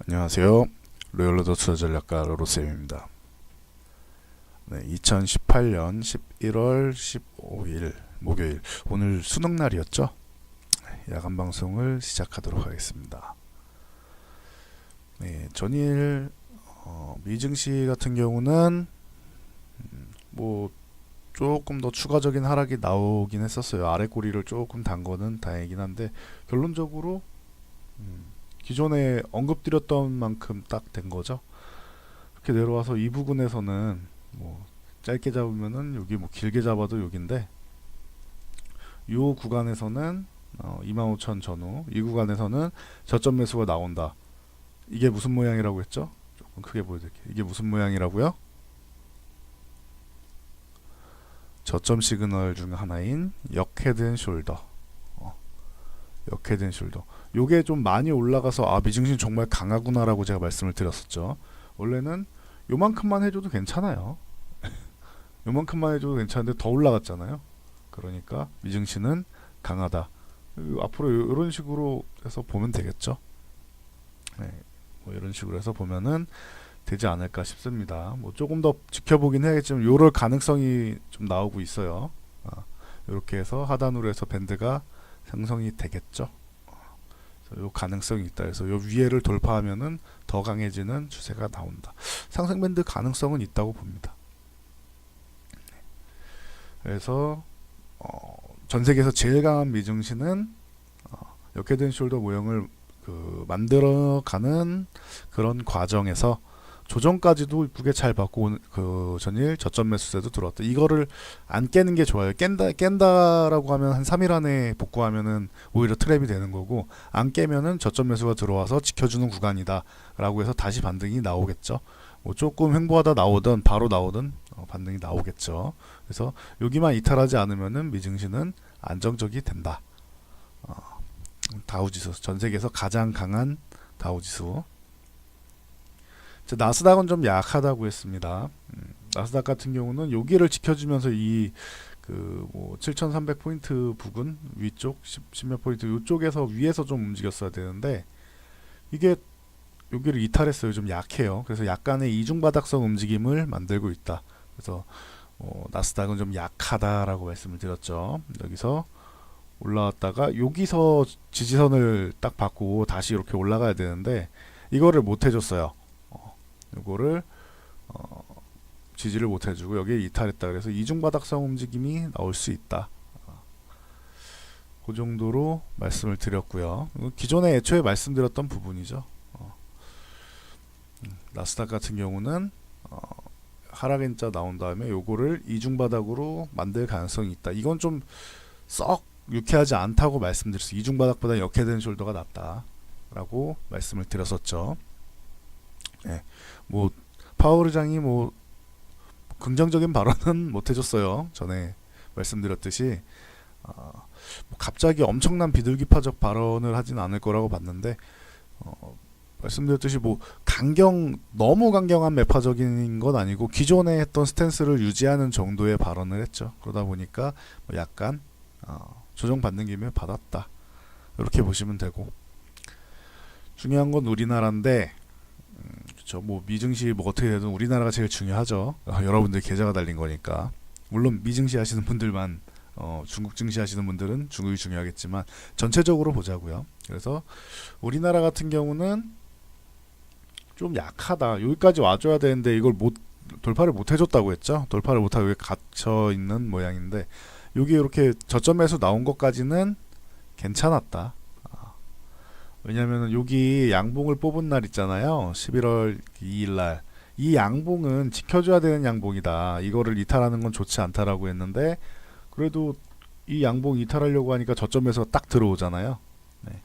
안녕하세요. 로열로더 투자 전략가 로로쌤입니다. 네, 2018년 11월 15일 목요일, 오늘 수능 날이었죠? 야간 방송을 시작하도록 하겠습니다. 네, 전일 미증시 같은 경우는 뭐 조금 더 추가적인 하락이 나오긴 했었어요. 아래 꼬리를 조금 단 거는 다행이긴 한데, 결론적으로 기존에 언급드렸던 만큼 딱 된 거죠. 이렇게 내려와서 이 부근에서는 뭐 짧게 잡으면은 여기, 뭐 길게 잡아도 여기인데, 이 구간에서는 25,000 전후, 이 구간에서는 저점 매수가 나온다. 이게 무슨 모양이라고 했죠? 조금 크게 보여드릴게요. 이게 무슨 모양이라고요? 저점 시그널 중 하나인 역헤드앤숄더. 역헤드앤숄더. 요게 좀 많이 올라가서 미증신 정말 강하구나라고 제가 말씀을 드렸었죠. 원래는 요만큼만 해줘도 괜찮아요. 요만큼만 해줘도 괜찮은데 더 올라갔잖아요. 그러니까 미증신은 강하다. 앞으로 이런 식으로 해서 보면 되겠죠. 네, 뭐 이런 식으로 해서 보면은 되지 않을까 싶습니다. 뭐 조금 더 지켜보긴 해야겠지만 요럴 가능성이 좀 나오고 있어요. 이렇게 해서 하단으로 해서 밴드가 형성이 되겠죠. 요 가능성이 있다. 그래서 요 위에를 돌파하면은 더 강해지는 추세가 나온다. 상승 밴드 가능성은 있다고 봅니다. 그래서 전 세계에서 제일 강한 미증시는 역헤드앤숄더 모형을 만들어가는 그런 과정에서 조정까지도 이쁘게 잘 받고 그 전일 저점 매수세도 들어왔다. 이거를 안 깨는 게 좋아요. 깬다라고 하면 한 3일 안에 복구하면은 오히려 트랩이 되는 거고, 안 깨면은 저점 매수가 들어와서 지켜주는 구간이다 라고 해서 다시 반등이 나오겠죠. 뭐 조금 횡보하다 나오든 바로 나오든 반등이 나오겠죠. 그래서 여기만 이탈하지 않으면은 미증시는 안정적이 된다. 다우지수, 전 세계에서 가장 강한 다우지수. 나스닥은 좀 약하다고 했습니다. 나스닥 같은 경우는 여기를 지켜주면서 뭐 7,300포인트 부근 위쪽 10몇 포인트 이쪽에서 위에서 좀 움직였어야 되는데, 이게 여기를 이탈했어요. 좀 약해요. 그래서 약간의 이중바닥성 움직임을 만들고 있다. 그래서 나스닥은 좀 약하다라고 말씀을 드렸죠. 여기서 올라왔다가 여기서 지지선을 딱 받고 다시 이렇게 올라가야 되는데, 이거를 못 해줬어요. 이거를 지지를 못 해주고 여기에 이탈했다. 그래서 이중바닥성 움직임이 나올 수 있다. 그 정도로 말씀을 드렸고요. 기존에 애초에 말씀드렸던 부분이죠. 나스닥 같은 경우는 하락 N자 나온 다음에 요거를 이중바닥으로 만들 가능성이 있다. 이건 좀 썩 유쾌하지 않다고 말씀드렸어요. 이중바닥보다 역헤드앤숄더가 낫다 라고 말씀을 드렸었죠. 네, 뭐 파월 의장이 뭐 긍정적인 발언은 못 해줬어요. 전에 말씀드렸듯이 뭐 갑자기 엄청난 비둘기파적 발언을 하진 않을 거라고 봤는데, 말씀드렸듯이 뭐 너무 강경한 매파적인 건 아니고 기존에 했던 스탠스를 유지하는 정도의 발언을 했죠. 그러다 보니까 뭐 약간 조정받는 김에 받았다, 이렇게 보시면 되고, 중요한 건 우리나라인데, 그렇죠. 뭐 미증시 뭐 어떻게 되든 우리나라가 제일 중요하죠. 여러분들 계좌가 달린 거니까. 물론 미증시 하시는 분들만, 중국 증시 하시는 분들은 중국이 중요하겠지만 전체적으로 보자고요. 그래서 우리나라 같은 경우는 좀 약하다. 여기까지 와줘야 되는데 이걸 돌파를 못 해줬다고 했죠. 돌파를 못하고 여기 갇혀 있는 모양인데, 여기 이렇게 저점에서 나온 것까지는 괜찮았다. 왜냐면은 여기 양봉을 뽑은 날 있잖아요. 11월 2일날. 이 양봉은 지켜줘야 되는 양봉이다. 이거를 이탈하는 건 좋지 않다라고 했는데, 그래도 이 양봉 이탈하려고 하니까 저점에서 딱 들어오잖아요. 네.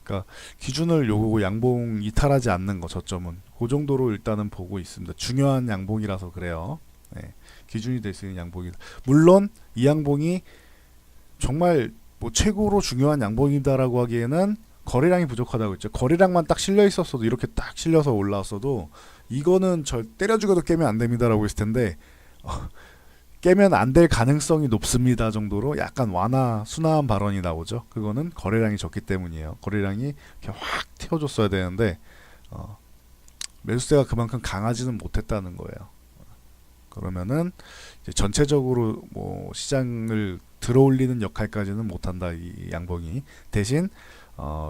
그러니까 기준을 요거 양봉 이탈하지 않는 거, 저점은 그 정도로 일단은 보고 있습니다. 중요한 양봉이라서 그래요. 네. 기준이 될 수 있는 양봉이다. 물론 이 양봉이 정말 뭐 최고로 중요한 양봉이다라고 하기에는 거래량이 부족하다고 했죠. 거래량만 딱 실려 있었어도, 이렇게 딱 실려서 올라왔어도 이거는 때려 죽여도 깨면 안 됩니다라고 했을 텐데, 깨면 안 될 가능성이 높습니다 정도로 약간 순화한 발언이 나오죠. 그거는 거래량이 적기 때문이에요. 거래량이 이렇게 확 튀어줬어야 되는데 매수세가 그만큼 강하지는 못했다는 거예요. 그러면은 이제 전체적으로 뭐 시장을 들어올리는 역할까지는 못한다 이 양봉이. 대신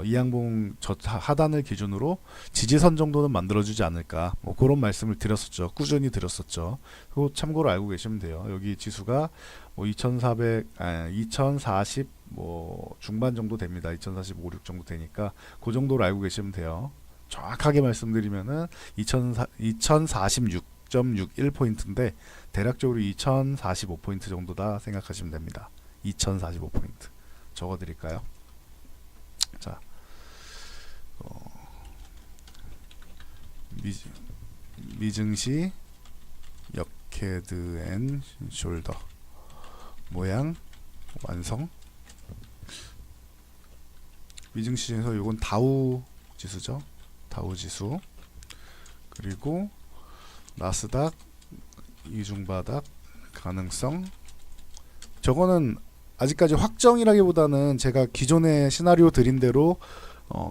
이 양봉 하단을 기준으로 지지선 정도는 만들어주지 않을까 뭐 그런 말씀을 드렸었죠. 꾸준히 드렸었죠. 그거 참고로 알고 계시면 돼요. 여기 지수가 뭐 2040 뭐 중반 정도 됩니다. 2045, 6 정도 되니까 그 정도로 알고 계시면 돼요. 정확하게 말씀드리면은 2046.61포인트인데 대략적으로 2045포인트 정도다 생각하시면 됩니다. 2045포인트 적어 드릴까요? 자, 미증시 역헤드 앤 숄더 모양 완성. 미증시에서 이건 다우 지수죠. 다우 지수. 그리고 나스닥 이중바닥 가능성. 저거는 아직까지 확정이라기보다는 제가 기존의 시나리오 드린 대로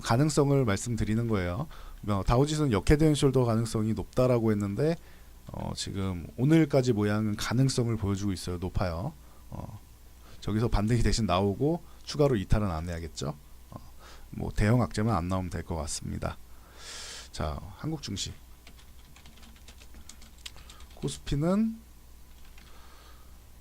가능성을 말씀드리는 거예요. 다우지수는 역헤드 앤 숄더 가능성이 높다라고 했는데 지금 오늘까지 모양은 가능성을 보여주고 있어요. 높아요. 저기서 반등이 대신 나오고 추가로 이탈은 안 해야겠죠. 뭐 대형 악재만 안 나오면 될 것 같습니다. 자, 한국 증시 코스피는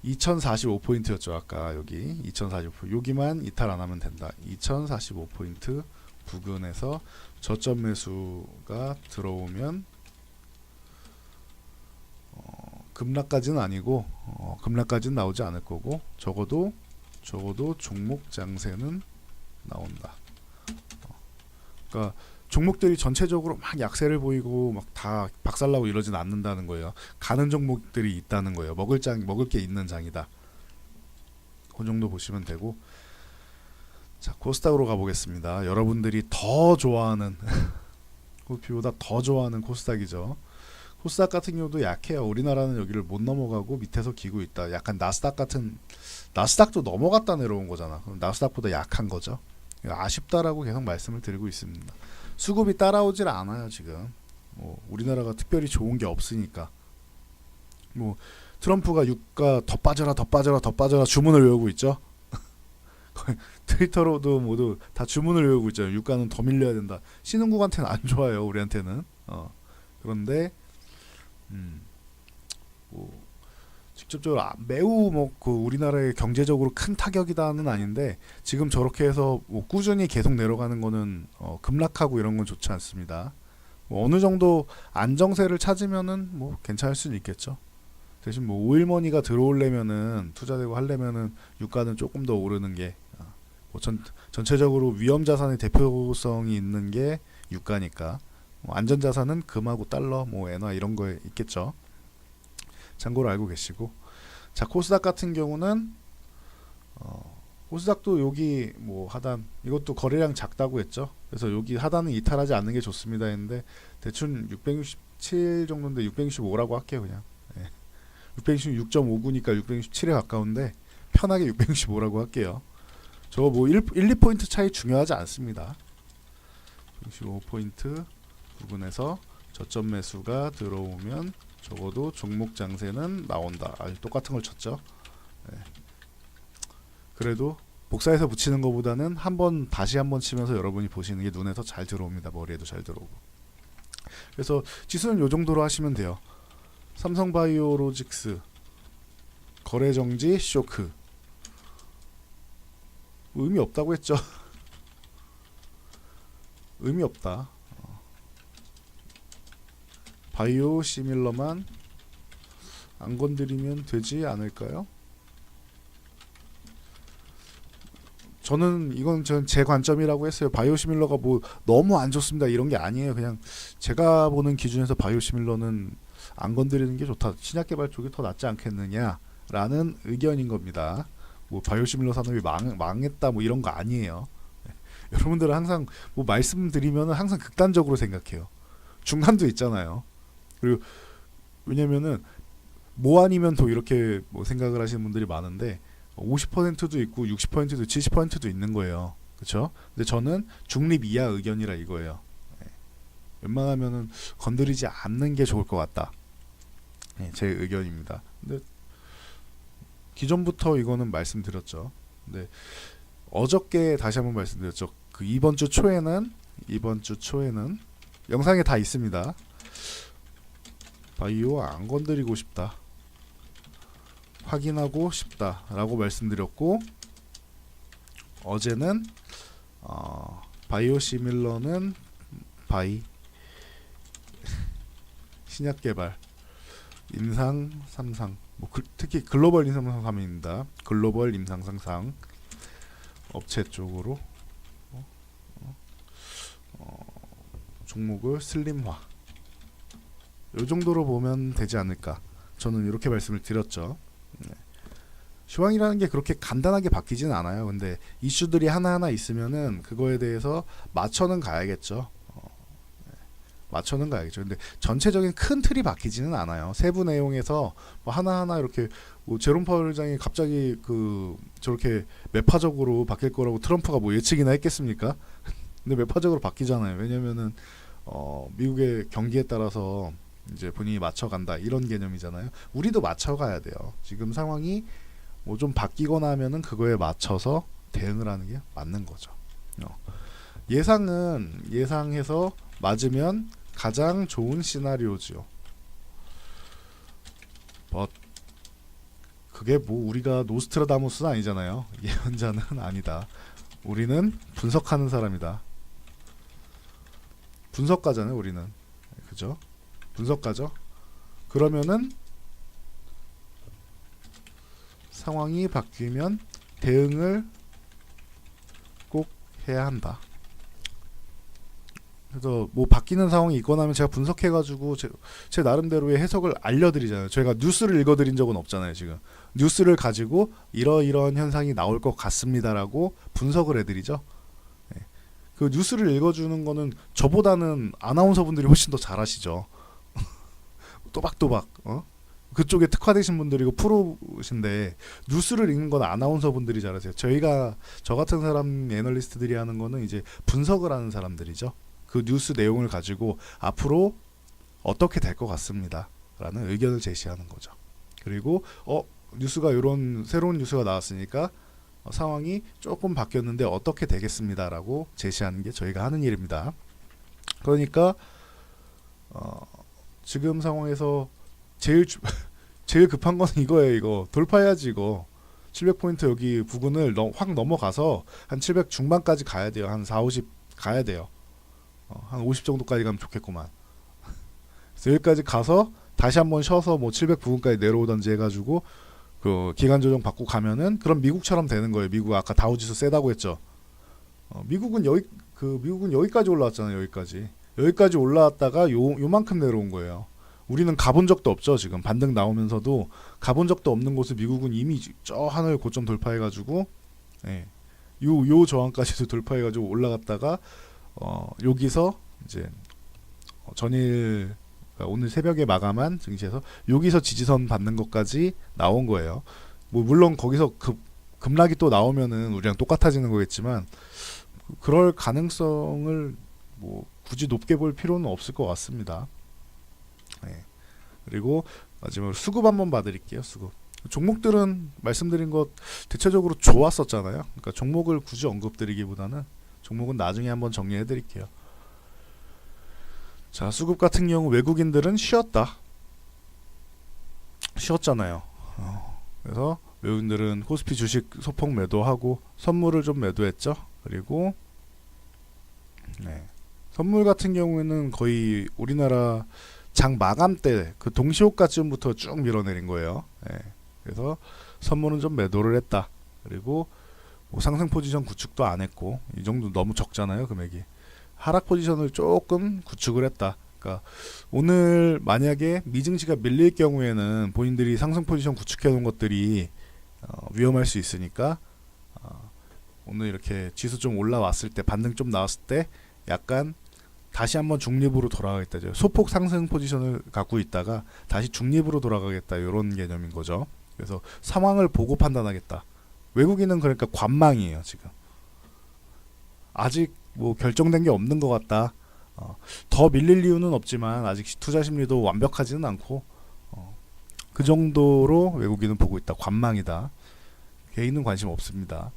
2045포인트였죠. 아까 여기 2045포인트 여기만 이탈 안 하면 된다. 2045포인트 부근에서 저점 매수가 들어오면 급락까지는 아니고 급락까지는 나오지 않을 거고 적어도 종목 장세는 나온다. 그러니까 종목들이 전체적으로 막 약세를 보이고 막 다 박살나고 이러진 않는다는 거예요. 가는 종목들이 있다는 거예요. 먹을 게 있는 장이다. 그 정도 보시면 되고. 자, 코스닥으로 가보겠습니다. 여러분들이 더 좋아하는 코스피보다 더 좋아하는 코스닥이죠. 코스닥 같은 경우도 약해요. 우리나라는 여기를 못 넘어가고 밑에서 기고 있다. 약간 나스닥도 넘어갔다 내려온 거잖아. 그럼 나스닥보다 약한 거죠. 아쉽다라고 계속 말씀을 드리고 있습니다. 수급이 따라오질 않아요. 지금 뭐 우리나라가 특별히 좋은 게 없으니까. 뭐 트럼프가 유가 더 빠져라 주문을 외우고 있죠. 트위터로도 모두 다 주문을 외우고 있잖아요. 유가는 더 밀려야 된다. 신흥국한테는 안 좋아요. 우리한테는. 그런데 뭐 직접적으로 매우 뭐 그 우리나라의 경제적으로 큰 타격이다는 아닌데 지금 저렇게 해서 뭐 꾸준히 계속 내려가는 거는 급락하고 이런 건 좋지 않습니다. 뭐 어느 정도 안정세를 찾으면은 뭐 괜찮을 수는 있겠죠. 대신 뭐 오일머니가 들어오려면은 투자되고 하려면은 유가는 조금 더 오르는 게 뭐 전체적으로 위험 자산의 대표성이 있는 게 유가니까 뭐 안전 자산은 금하고 달러, 뭐 엔화 이런 거에 있겠죠. 참고로 알고 계시고. 자, 코스닥 같은 경우는 코스닥도 여기 뭐 하단 이것도 거래량 작다고 했죠. 그래서 여기 하단은 이탈하지 않는 게 좋습니다 했는데 대충 667 정도인데 665라고 할게요. 그냥 666.59니까 667에 가까운데 편하게 665라고 할게요. 저거 뭐 1, 2포인트 차이 중요하지 않습니다. 65포인트 부근에서 저점 매수가 들어오면 적어도 종목 장세는 나온다. 똑같은 걸 쳤죠. 네. 그래도 복사해서 붙이는 것보다는 다시 한번 치면서 여러분이 보시는 게 눈에서 잘 들어옵니다. 머리에도 잘 들어오고. 그래서 지수는 요 정도로 하시면 돼요. 삼성바이오로직스 거래정지 쇼크 의미 없다고 했죠. 의미 없다. 바이오 시밀러만 안 건드리면 되지 않을까요? 저는 이건 제 관점이라고 했어요. 바이오 시밀러가 뭐 너무 안 좋습니다 이런 게 아니에요. 그냥 제가 보는 기준에서 바이오 시밀러는 안 건드리는 게 좋다. 신약 개발 쪽이 더 낫지 않겠느냐라는 의견인 겁니다. 뭐 바이오 시밀러 산업이 망했다 뭐 이런 거 아니에요. 여러분들은 항상 뭐 말씀드리면 항상 극단적으로 생각해요. 중간도 있잖아요. 그리고 왜냐면은 뭐 아니면 더 이렇게 뭐 생각을 하시는 분들이 많은데 50%도 있고 60%도 70%도 있는 거예요. 그렇죠? 근데 저는 중립 이하 의견이라 이거예요. 웬만하면은 건드리지 않는 게 좋을 것 같다. 네, 제 의견입니다. 근데 기존부터 이거는 말씀드렸죠. 근데 어저께 다시 한번 말씀드렸죠. 그 이번 주 초에는 영상에 다 있습니다. 바이오 안 건드리고 싶다. 확인하고 싶다라고 말씀드렸고, 어제는 바이오 시밀러는 바이 신약 개발 임상 3상, 특히 글로벌 임상 3상입니다. 글로벌 임상 3상 업체 쪽으로 종목을 슬림화, 이 정도로 보면 되지 않을까. 저는 이렇게 말씀을 드렸죠. 네. 시황이라는 게 그렇게 간단하게 바뀌지는 않아요. 근데 이슈들이 하나하나 있으면은 그거에 대해서 맞춰는 가야겠죠. 맞춰는 가야겠죠. 근데 전체적인 큰 틀이 바뀌지는 않아요. 세부 내용에서 뭐 하나하나 이렇게 뭐 제롬 파월 의장이 갑자기 저렇게 매파적으로 바뀔 거라고 트럼프가 뭐 예측이나 했겠습니까? 근데 매파적으로 바뀌잖아요. 왜냐면은 미국의 경기에 따라서 이제 본인이 맞춰간다, 이런 개념이잖아요. 우리도 맞춰가야 돼요. 지금 상황이 뭐 좀 바뀌거나 하면은 그거에 맞춰서 대응을 하는 게 맞는 거죠. 예상해서 맞으면 가장 좋은 시나리오지요. 그게 뭐 우리가 노스트라다무스는 아니잖아요. 예언자는 아니다. 우리는 분석하는 사람이다. 분석가잖아요, 우리는. 그죠? 분석가죠. 그러면은 상황이 바뀌면 대응을 꼭 해야 한다. 그래서 뭐 바뀌는 상황이 있거나 하면 제가 분석해가지고 제 나름대로의 해석을 알려드리잖아요. 저희가 뉴스를 읽어드린 적은 없잖아요. 지금 뉴스를 가지고 이러이러한 현상이 나올 것 같습니다라고 분석을 해드리죠. 네. 그 뉴스를 읽어주는 거는 저보다는 아나운서분들이 훨씬 더 잘하시죠. 또박또박 그쪽에 특화되신 분들이고 프로신데, 뉴스를 읽는 건 아나운서분들이 잘하세요. 저 같은 사람 애널리스트들이 하는 거는 이제 분석을 하는 사람들이죠. 그 뉴스 내용을 가지고 앞으로 어떻게 될 것 같습니다 라는 의견을 제시하는 거죠. 그리고 뉴스가 이런 새로운 뉴스가 나왔으니까 상황이 조금 바뀌었는데 어떻게 되겠습니다 라고 제시하는 게 저희가 하는 일입니다. 그러니까 지금 상황에서 제일 급한 건 이거예요. 이거 돌파해야지. 이거 700포인트 여기 부근을 확 넘어가서 한 700 중반까지 가야 돼요. 한 4, 50 가야 돼요. 한 50 정도까지 가면 좋겠구만. 그래서 여기까지 가서 다시 한번 쉬어서 뭐 700 부근까지 내려오던지 해가지고 그 기간 조정 받고 가면은 그럼 미국처럼 되는 거예요. 미국 아까 다우지수 세다고 했죠. 미국은 여기까지 올라왔잖아요. 여기까지 올라왔다가 요만큼 내려온 거예요. 우리는 가본 적도 없죠. 지금 반등 나오면서도 가본 적도 없는 곳을 미국은 이미 저 하늘 고점 돌파해가지고, 요 저항까지도 돌파해가지고 올라갔다가 여기서 이제 전일 오늘 새벽에 마감한 증시에서 여기서 지지선 받는 것까지 나온 거예요. 뭐 물론 거기서 급락이 또 나오면은 우리랑 똑같아지는 거겠지만 그럴 가능성을 뭐 굳이 높게 볼 필요는 없을 것 같습니다. 그리고 마지막으로 수급 한번 봐드릴게요. 수급 종목들은 말씀드린 것 대체적으로 좋았었잖아요. 그러니까 종목을 굳이 언급드리기보다는 종목은 나중에 한번 정리해드릴게요. 자, 수급 같은 경우 외국인들은 쉬었잖아요. 그래서 외국인들은 코스피 주식 소폭 매도하고 선물을 좀 매도했죠. 그리고 선물 같은 경우에는 거의 우리나라 장 마감 때 그 동시호가쯤부터 쭉 밀어내린 거예요. 그래서 선물은 좀 매도를 했다. 그리고 뭐 상승 포지션 구축도 안 했고, 이 정도 너무 적잖아요, 금액이. 하락 포지션을 조금 구축을 했다. 그러니까 오늘 만약에 미증시가 밀릴 경우에는 본인들이 상승 포지션 구축해 놓은 것들이 위험할 수 있으니까 오늘 이렇게 지수 좀 올라왔을 때, 반등 좀 나왔을 때 약간 다시 한번 중립으로 돌아가겠다죠. 소폭 상승 포지션을 갖고 있다가 다시 중립으로 돌아가겠다, 이런 개념인 거죠. 그래서 상황을 보고 판단하겠다. 외국인은 그러니까 관망이에요. 지금 아직 뭐 결정된 게 없는 것 같다. 더 밀릴 이유는 없지만 아직 투자 심리도 완벽하지는 않고 그 정도로 외국인은 보고 있다. 관망이다. 개인은 관심 없습니다.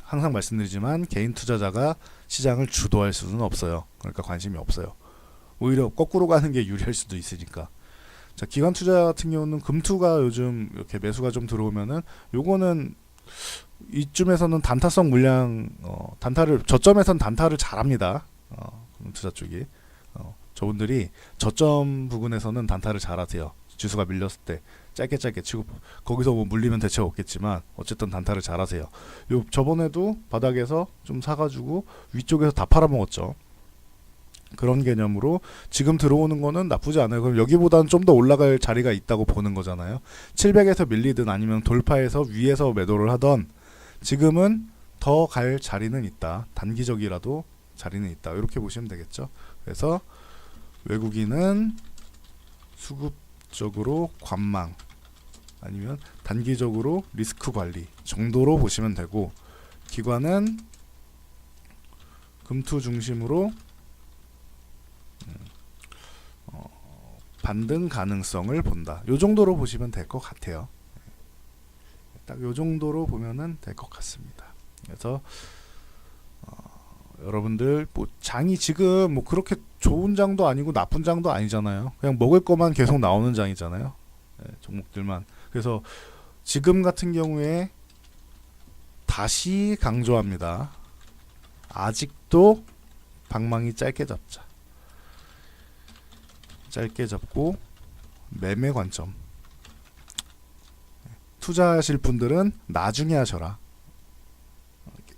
항상 말씀드리지만 개인 투자자가 시장을 주도할 수는 없어요. 그러니까 관심이 없어요. 오히려 거꾸로 가는 게 유리할 수도 있으니까. 자, 기관 투자 같은 경우는 금투가 요즘 이렇게 매수가 좀 들어오면은 요거는 이쯤에서는 단타성 물량 단타를 저점에선 단타를 잘합니다. 투자 쪽이 저분들이 저점 부근에서는 단타를 잘하세요. 지수가 밀렸을 때 짧게 치고 거기서 뭐 물리면 대책 없겠지만 어쨌든 단타를 잘하세요. 저번에도 바닥에서 좀 사가지고 위쪽에서 다 팔아먹었죠. 그런 개념으로 지금 들어오는 거는 나쁘지 않아요. 그럼 여기보다는 좀 더 올라갈 자리가 있다고 보는 거잖아요. 700에서 밀리든 아니면 돌파해서 위에서 매도를 하던 지금은 더 갈 자리는 있다. 단기적이라도 자리는 있다. 이렇게 보시면 되겠죠. 그래서 외국인은 수급적으로 관망 아니면 단기적으로 리스크 관리 정도로 보시면 되고, 기관은 금투 중심으로 반등 가능성을 본다. 요 정도로 보시면 될 것 같아요. 딱 요 정도로 보면은 될 것 같습니다. 그래서 여러분들 뭐 장이 지금 뭐 그렇게 좋은 장도 아니고 나쁜 장도 아니잖아요. 그냥 먹을 것만 계속 나오는 장이잖아요. 종목들만. 그래서 지금 같은 경우에 다시 강조합니다. 아직도 방망이 짧게 잡자. 짧게 잡고 매매 관점. 투자하실 분들은 나중에 하셔라.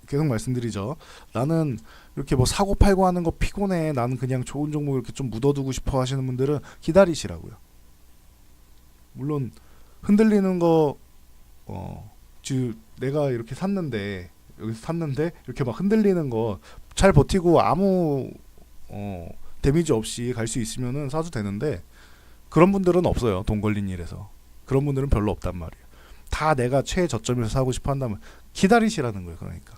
계속 말씀드리죠. 나는 이렇게 뭐 사고 팔고 하는 거 피곤해. 나는 그냥 좋은 종목 이렇게 좀 묻어두고 싶어 하시는 분들은 기다리시라고요. 물론 흔들리는 거 내가 이렇게 샀는데 여기서 샀는데 이렇게 막 흔들리는 거 잘 버티고 아무 데미지 없이 갈 수 있으면은 사도 되는데, 그런 분들은 없어요. 돈 걸린 일에서. 그런 분들은 별로 없단 말이에요. 다 내가 최저점에서 사고 싶어 한다면 기다리시라는 거예요. 그러니까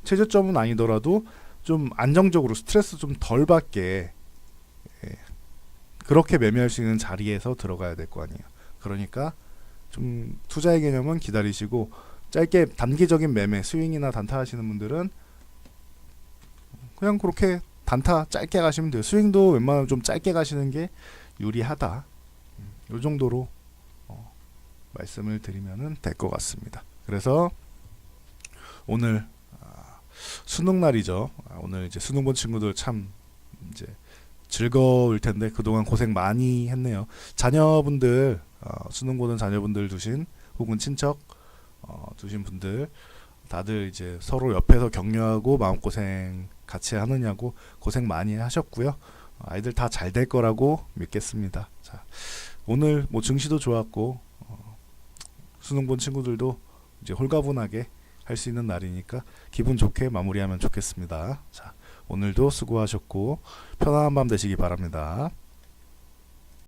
최저점은 아니더라도 좀 안정적으로 스트레스 좀 덜 받게 그렇게 매매할 수 있는 자리에서 들어가야 될 거 아니에요. 그러니까 좀 투자의 개념은 기다리시고, 짧게 단기적인 매매 스윙이나 단타 하시는 분들은 그냥 그렇게 단타 짧게 가시면 돼요. 스윙도 웬만하면 좀 짧게 가시는 게 유리하다. 이 정도로 말씀을 드리면 될 것 같습니다. 그래서 오늘 수능 날이죠. 오늘 이제 수능 본 친구들 참 이제 즐거울 텐데 그동안 고생 많이 했네요. 자녀분들 수능 보는 자녀분들 두신 혹은 친척 두신 분들 다들 이제 서로 옆에서 격려하고 마음고생 같이 하느냐고 고생 많이 하셨고요. 아이들 다 잘 될 거라고 믿겠습니다. 자, 오늘 뭐 증시도 좋았고 수능 본 친구들도 이제 홀가분하게 할 수 있는 날이니까 기분 좋게 마무리하면 좋겠습니다. 자, 오늘도 수고하셨고 편안한 밤 되시기 바랍니다.